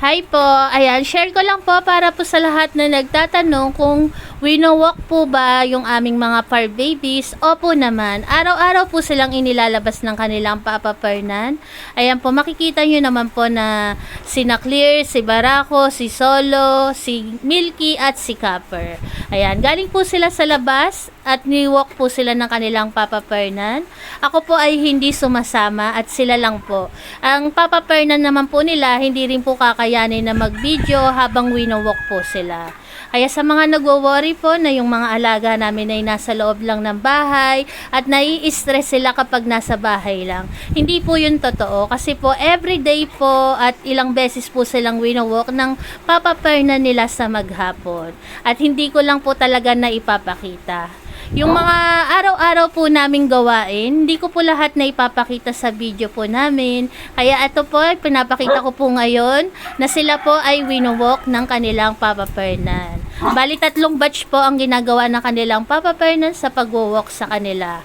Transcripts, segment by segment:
Hi po, ayan, share ko lang po para po sa lahat na nagtatanong kung wino-walk po ba yung aming mga fur babies. Opo naman, araw-araw po silang inilalabas ng kanilang Papa Fernan. Ayan po, makikita nyo naman po na si Clear, si Barako, si Solo, si Milky at si Copper. Ayan, galing po sila sa labas at ni-walk po sila ng kanilang Papa Fernan. Ako po ay hindi sumasama at sila lang po. Ang Papa Fernan naman po nila, hindi rin po kakayanin na mag-video habang wino-walk po sila. Kaya sa mga nagwo-worry po na yung mga alaga namin ay nasa loob lang ng bahay at nai-stress sila kapag nasa bahay lang. Hindi po yun totoo kasi po everyday po at ilang beses po silang wino-walk ng Papa Fernan nila sa maghapon. At hindi ko lang po talaga na ipapakita. Yung mga araw-araw po naming gawain, hindi ko po lahat na ipapakita sa video po namin. Kaya ito po, pinapakita ko po ngayon na sila po ay wino-walk ng kanilang Papa Fernan. Bali 3 batch po ang ginagawa ng kanilang Papa Fernan sa pag-walk sa kanila.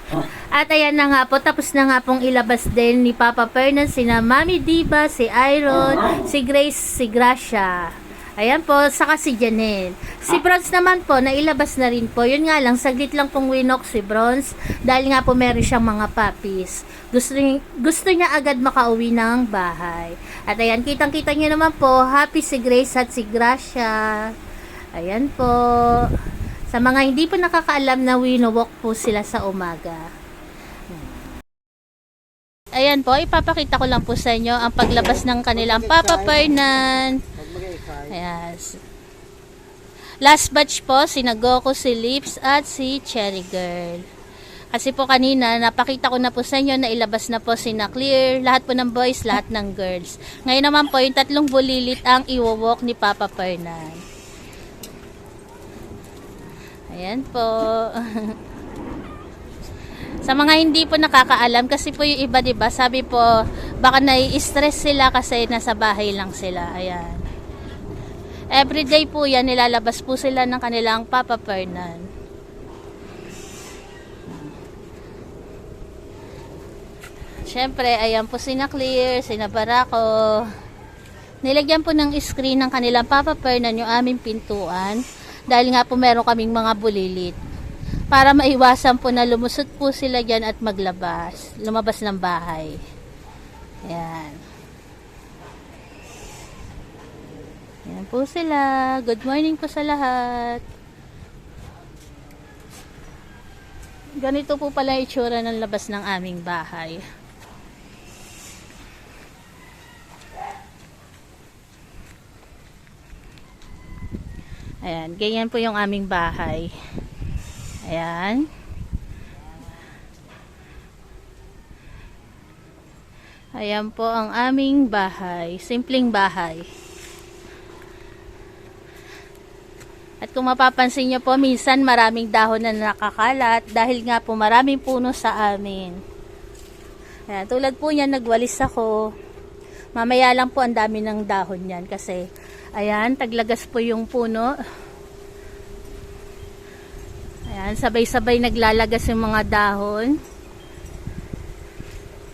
At ayan na nga po, tapos na nga pong ilabas din ni Papa Fernan sina Mami Diva, si Iron, si Grace, si Gracia. Ayan po, saka si Janelle. Si Bronze naman po, nailabas na rin po. Yun nga lang, saglit lang pong winok si Bronze dahil nga po meron siyang mga puppies. Gusto niya agad makauwi ng bahay. At ayan, kitang-kita niyo naman po, happy si Grace at si Gracia. Ayan po. Sa mga hindi po nakakaalam na winowalk po sila sa umaga. Ayan po, ipapakita ko lang po sa inyo ang paglabas ng kanilang Papa Fernan. Ayan. Last batch po, si Goku, si Lips, at si Cherry Girl. Kasi po kanina, napakita ko na po sa inyo na ilabas na po si Clear, lahat po ng boys, lahat ng girls. Ngayon naman po, yung 3 bulilit ang iwo-walk ni Papa Fernan. Ayan po. Sa mga hindi po nakakaalam, kasi po yung iba, diba, sabi po, baka nai-stress sila kasi nasa bahay lang sila. Ayan. Everyday po yan, nilalabas po sila ng kanilang Papa Fernan. Siyempre, ayan po si Clear, si Barako. Nilagyan po ng screen ng kanilang Papa Fernan yung aming pintuan. Dahil nga po meron kaming mga bulilit. Para maiwasan po na lumusot po sila dyan at lumabas ng bahay. Ayan. Ayan po sila. Good morning po sa lahat. Ganito po pala yung itsura ng labas ng aming bahay. Ayan, ganyan po yung aming bahay. Ayan. Ayan po ang aming bahay. Simpleng bahay. At kung mapapansin nyo po, minsan maraming dahon na nakakalat dahil nga po maraming puno sa amin. Ayan, tulad po yan, nagwalis ako. Mamaya lang po ang dami ng dahon yan kasi ayan, taglagas po yung puno. Ayan, sabay-sabay naglalagas yung mga dahon.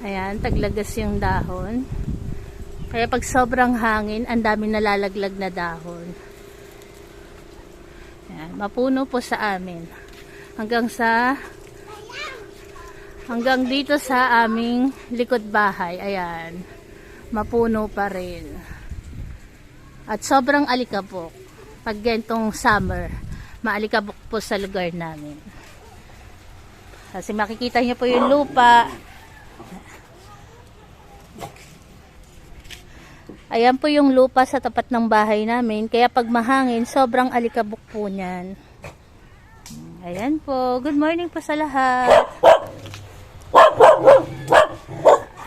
Ayan, taglagas yung dahon. Kaya pag sobrang hangin, ang dami nalalaglag na dahon. Ayan, mapuno po sa amin. Hanggang dito sa aming likod bahay. Ayan, mapuno pa rin. At sobrang alikabok. Pag gantong summer, maalikabok po sa lugar namin. Kasi makikita niyo po yung lupa. Ayan po yung lupa sa tapat ng bahay namin. Kaya pag mahangin, sobrang alikabok po niyan. Ayan po. Good morning po sa lahat.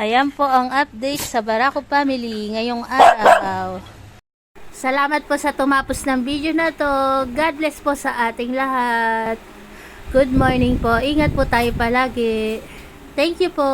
Ayan po ang update sa Barako family ngayong araw. Salamat po sa tumapos ng video na to. God bless po sa ating lahat. Good morning po. Ingat po tayo palagi. Thank you po.